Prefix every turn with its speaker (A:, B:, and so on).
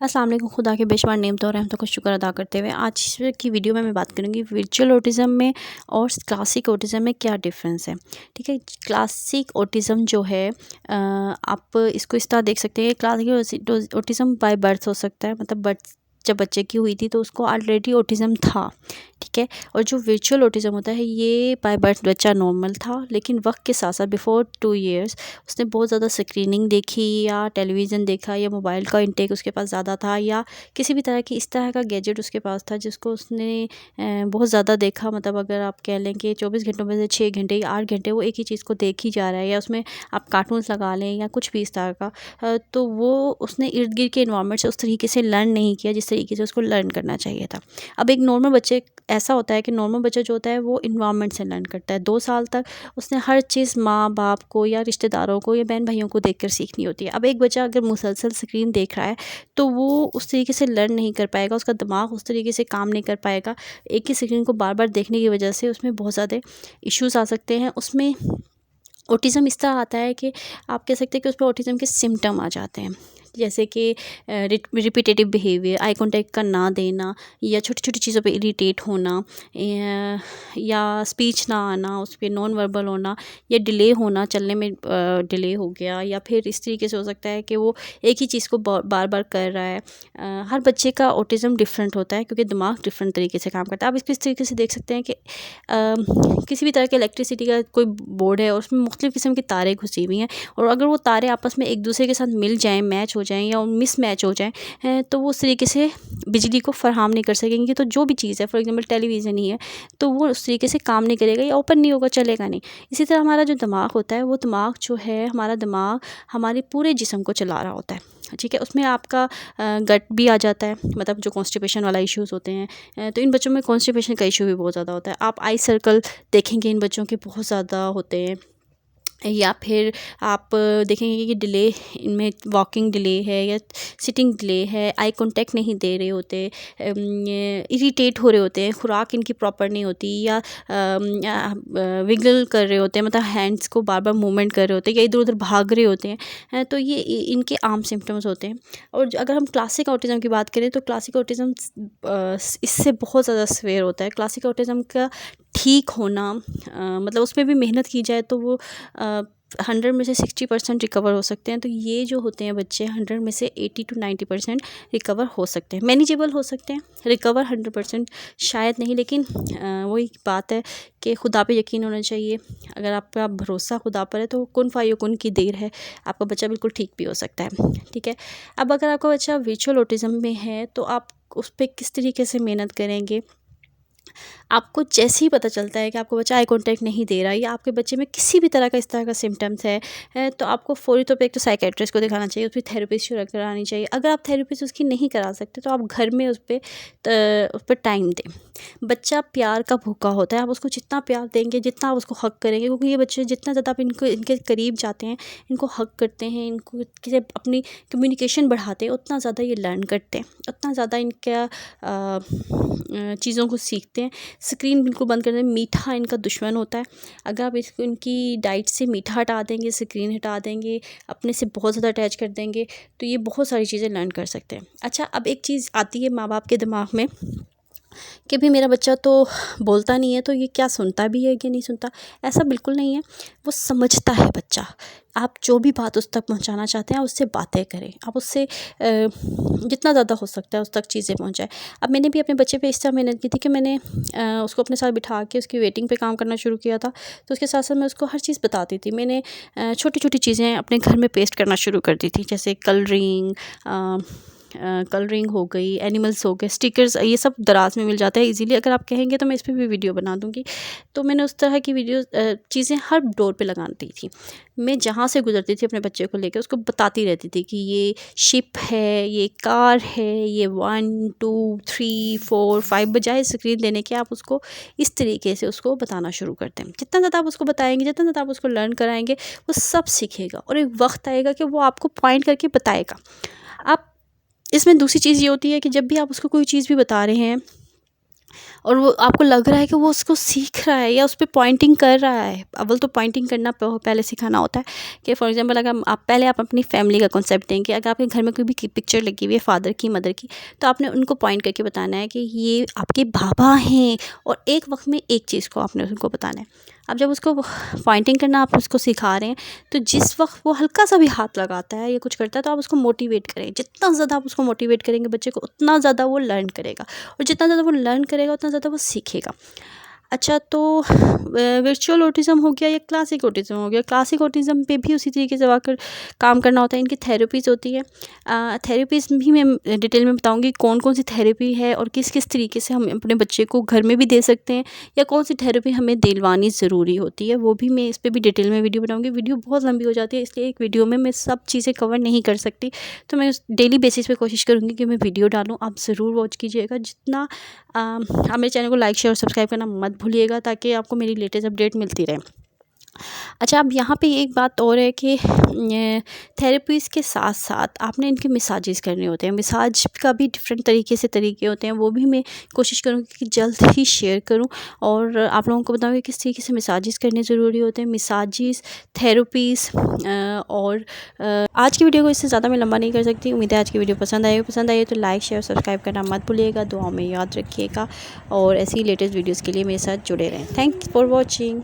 A: अस्सलाम वालेकुम। खुदा के बेशुमार नेमत और रहमतों का शुक्र अदा करते हुए आज की वीडियो में मैं बात करूँगी वर्चुअल ऑटिज़म में और क्लासिक ऑटिज़म में क्या डिफ़रेंस है। ठीक है, क्लासिक ऑटिज़म जो है आप इसको इस तरह देख सकते हैं। क्लासिक ऑटिज़म बाय बर्थ हो सकता है, मतलब बर्थ जब बच्चे की हुई थी तो उसको ऑलरेडी ऑटिज़म था। ठीक है, और जो वर्चुअल ऑटिज़म होता है ये बाय बर्थ बच्चा नॉर्मल था, लेकिन वक्त के साथ साथ बिफोर 2 इयर्स उसने बहुत ज़्यादा स्क्रीनिंग देखी या टेलीविज़न देखा या मोबाइल का इंटेक उसके पास ज़्यादा था या किसी भी तरह की इस तरह का गैजेट उसके पास था जिसको उसने बहुत ज़्यादा देखा। मतलब अगर आप कह लें कि 24 घंटों में से 6 घंटे या 8 घंटे वो एक ही चीज़ को देख ही जा रहा है, या उसमें आप कार्टून्स लगा लें या कुछ भी इस तरह का, तो वो उसने इर्द गिर्द के इन्वायरमेंट से उस तरीके से लर्न नहीं किया जिस तरीके से उसको लर्न करना चाहिए था। अब एक नॉर्मल बच्चे ऐसा होता है कि नॉर्मल बच्चा जो होता है वो इन्वायरमेंट से लर्न करता है। 2 साल तक उसने हर चीज़ माँ बाप को या रिश्तेदारों को या बहन भाइयों को देखकर सीखनी होती है। अब एक बच्चा अगर मुसलसल स्क्रीन देख रहा है तो वो उस तरीके से लर्न नहीं कर पाएगा, उसका दिमाग उस तरीके से काम नहीं कर पाएगा। एक ही स्क्रीन को बार बार देखने की वजह से उसमें बहुत ज़्यादा इश्यूज़ आ सकते हैं। उसमें ऑटिज़म इस तरह आता है कि आप कह सकते हैं कि उसमें ऑटिज़म के सिम्टम आ जाते हैं, जैसे कि रिपीटेटिव बिहेवियर, आई कांटेक्ट का ना देना या छोटी छोटी चीज़ों पे इरिटेट होना, या स्पीच ना आना, उस पर नॉन वर्बल होना या डिले होना, चलने में डिले हो गया, या फिर इस तरीके से हो सकता है कि वो एक ही चीज़ को बार बार कर रहा है। हर बच्चे का ऑटिज़म डिफरेंट होता है क्योंकि दिमाग डिफरेंट तरीके से काम करता है। आप इसको इस तरीके से देख सकते हैं कि किसी भी तरह के इलेक्ट्रिसिटी का कोई बोर्ड है और उसमें मुख्तलिफ़ किस्म की तारें घुसी हुई हैं, और अगर वो तारें आपस में एक दूसरे के साथ मिल जाएँ, मैच हो जाएँ या मिस मैच हो जाएँ, तो वो उस तरीके से बिजली को फ़राहम नहीं कर सकेंगी। तो जो भी चीज़ है, फॉर एग्ज़ाम्पल टेलीविज़न ही है, तो वो उस तरीके से काम नहीं करेगा या ओपन नहीं होगा, चलेगा नहीं। इसी तरह हमारा जो दिमाग होता है, वो दिमाग जो है, हमारा दिमाग हमारे पूरे जिस्म को चला रहा होता है। ठीक है, उसमें आपका गट भी आ जाता है, मतलब जो कॉन्स्टिपेशन वाला इश्यूज़ होते हैं, तो इन बच्चों में कॉन्स्टिपेशन का इशू भी बहुत ज़्यादा होता है। आप आई सर्कल देखेंगे इन बच्चों के बहुत ज़्यादा होते हैं, या फिर आप देखेंगे कि डिले इनमें वॉकिंग डिले है या सिटिंग डिले है, आई कांटेक्ट नहीं दे रहे होते, इरिटेट हो रहे होते हैं, खुराक इनकी प्रॉपर नहीं होती, या विगल कर रहे होते हैं, मतलब हैंड्स को बार बार मूवमेंट कर रहे होते हैं या इधर उधर भाग रहे होते हैं। तो ये इनके आम सिम्टम्स होते हैं। और अगर हम क्लासिक ऑटिज़म की बात करें तो क्लासिक ऑटिज़म इससे बहुत ज़्यादा सीवियर होता है। क्लासिक ऑटिज़म का ठीक होना, मतलब उसमें भी मेहनत की जाए तो वो 100 में से 60% रिकवर हो सकते हैं। तो ये जो होते हैं बच्चे 100 में से 80 to 90% रिकवर हो सकते हैं, मैनेजेबल हो सकते हैं। रिकवर 100% शायद नहीं, लेकिन वही बात है कि खुदा पे यकीन होना चाहिए। अगर आपका भरोसा खुदा पर है तो कुन फ़ायकुन की देर है, आपका बच्चा बिल्कुल ठीक भी हो सकता है। ठीक है, अब अगर आपका बच्चा वर्चुअल ऑटिज़म में है तो आप उस पर किस तरीके से मेहनत करेंगे। आपको जैसे ही पता चलता है कि आपका बच्चा आई कांटेक्ट नहीं दे रहा है या आपके बच्चे में किसी भी तरह का इस तरह का सिम्टम्स है, तो आपको फ़ौरी तौर पे एक तो साइकेट्रिस्ट को दिखाना चाहिए, उस पर थेरेपिस्ट करानी चाहिए। अगर आप थेरेपिस्ट उसकी नहीं करा सकते तो आप घर में उस पर टाइम दें। बच्चा प्यार का भूखा होता है, आप उसको जितना प्यार देंगे, जितना आप उसको हग करेंगे, क्योंकि ये बच्चे जितना ज़्यादा आप इनके करीब जाते हैं, इनको हग करते हैं, इनको किसी अपनी कम्युनिकेशन बढ़ाते हैं, उतना ज़्यादा ये लर्न करते हैं, उतना ज़्यादा इनका चीज़ों को सीखते हैं। स्क्रीन बिल्कुल बंद कर दें, मीठा इनका दुश्मन होता है। अगर आप इसको इनकी डाइट से मीठा हटा देंगे, स्क्रीन हटा देंगे, अपने से बहुत ज़्यादा अटैच कर देंगे, तो ये बहुत सारी चीज़ें लर्न कर सकते हैं। अच्छा, अब एक चीज़ आती है माँ बाप के दिमाग में कि भाई मेरा बच्चा तो बोलता नहीं है, तो ये क्या सुनता भी है कि नहीं सुनता। ऐसा बिल्कुल नहीं है, वो समझता है बच्चा। आप जो भी बात उस तक पहुंचाना चाहते हैं उससे बातें करें, आप उससे जितना ज़्यादा हो सकता है उस तक चीज़ें पहुंचाएं। अब मैंने भी अपने बच्चे पे इस तरह मेहनत की थी कि मैंने उसको अपने साथ बिठा के उसकी वेटिंग पे काम करना शुरू किया था। तो उसके साथ साथ मैं उसको हर चीज़ बताती थी। मैंने छोटी छोटी चीज़ें अपने घर में पेस्ट करना शुरू कर दी थी, जैसे कलरिंग हो गई, एनिमल्स हो गए, स्टिकर्स, ये सब दराज में मिल जाता है इजीली। अगर आप कहेंगे तो मैं इस पर भी वीडियो बना दूँगी। तो मैंने उस तरह की वीडियो चीज़ें हर डोर पे लगाती थी। मैं जहाँ से गुजरती थी अपने बच्चे को लेकर उसको बताती रहती थी कि ये शिप है, ये कार है, ये 1 2 3 4 5, बजाय स्क्रीन देने के आप उसको इस तरीके से उसको बताना शुरू करते हैं। जितना ज़्यादा आप उसको बताएंगे, जितना ज़्यादा आप उसको लर्न कराएंगे, वो सब सीखेगा और एक वक्त आएगा कि वो आपको पॉइंट करके बताएगा। आप इसमें दूसरी चीज़ ये होती है कि जब भी आप उसको कोई चीज़ भी बता रहे हैं और वो आपको लग रहा है कि वो उसको सीख रहा है या उस पे पॉइंटिंग कर रहा है। अव्वल तो पॉइंटिंग करना पहले सिखाना होता है कि फॉर एग्जांपल अगर आप अपनी फैमिली का कॉन्सेप्ट दें कि अगर आपके घर में कोई भी पिक्चर लगी हुई है फादर की, मदर की, तो आपने उनको पॉइंट करके बताना है कि ये आपके बाबा हैं, और एक वक्त में एक चीज़ को आपने उनको बताना है। अब जब उसको पॉइंटिंग करना आप उसको सिखा रहे हैं, तो जिस वक्त वो हल्का सा भी हाथ लगाता है या कुछ करता है तो आप उसको मोटिवेट करें। जितना ज़्यादा आप उसको मोटिवेट करेंगे बच्चे को, उतना ज़्यादा वो लर्न करेगा, और जितना ज़्यादा वो लर्न करेगा उतना ज़्यादा वो सीखेगा। अच्छा, तो वर्चुअल ऑटिज़म हो गया या क्लासिक ऑटिज़म हो गया। क्लासिक ऑटिज़म पे भी उसी तरीके से वाकर काम करना होता है। इनकी थेरेपीज़ होती है। थेरेपीज़ भी मैं डिटेल में बताऊंगी कौन कौन सी थेरेपी है और किस किस तरीके से हम अपने बच्चे को घर में भी दे सकते हैं, या कौन सी थेरेपी हमें दिलवानी ज़रूरी होती है, वो भी मैं इस पर भी डिटेल में वीडियो बनाऊँगी। वीडियो बहुत लंबी हो जाती है, इसलिए एक वीडियो में मैं सब चीज़ें कवर नहीं कर सकती, तो मैं डेली बेसिस पे कोशिश करूँगी कि मैं वीडियो डालूँ। आप ज़रूर वॉच कीजिएगा। जितना आप मेरे चैनल को लाइक शेयर और सब्सक्राइब करना मत भूलिएगा, ताकि आपको मेरी लेटेस्ट अपडेट मिलती रहे। अच्छा, अब यहाँ पे एक बात और है कि थेरेपीज़ के साथ साथ आपने इनके मसाजेस करने होते हैं। मसाज का भी डिफरेंट तरीके से तरीके होते हैं, वो भी मैं कोशिश करूँगी कि जल्द ही शेयर करूँ और आप लोगों को बताऊँगी किस तरीके से मसाजेस करने ज़रूरी होते हैं। मसाजेस, थेरेपीज़ और आज की वीडियो को इससे ज़्यादा मैं लंबा नहीं कर सकती। उम्मीद है आज की वीडियो पसंद आई तो लाइक शेयर सब्सक्राइब करना मत भूलिएगा। दुआओं में याद रखिएगा और ऐसी ही लेटेस्ट वीडियोज़ के लिए मेरे साथ जुड़े रहें। Thanks for watching.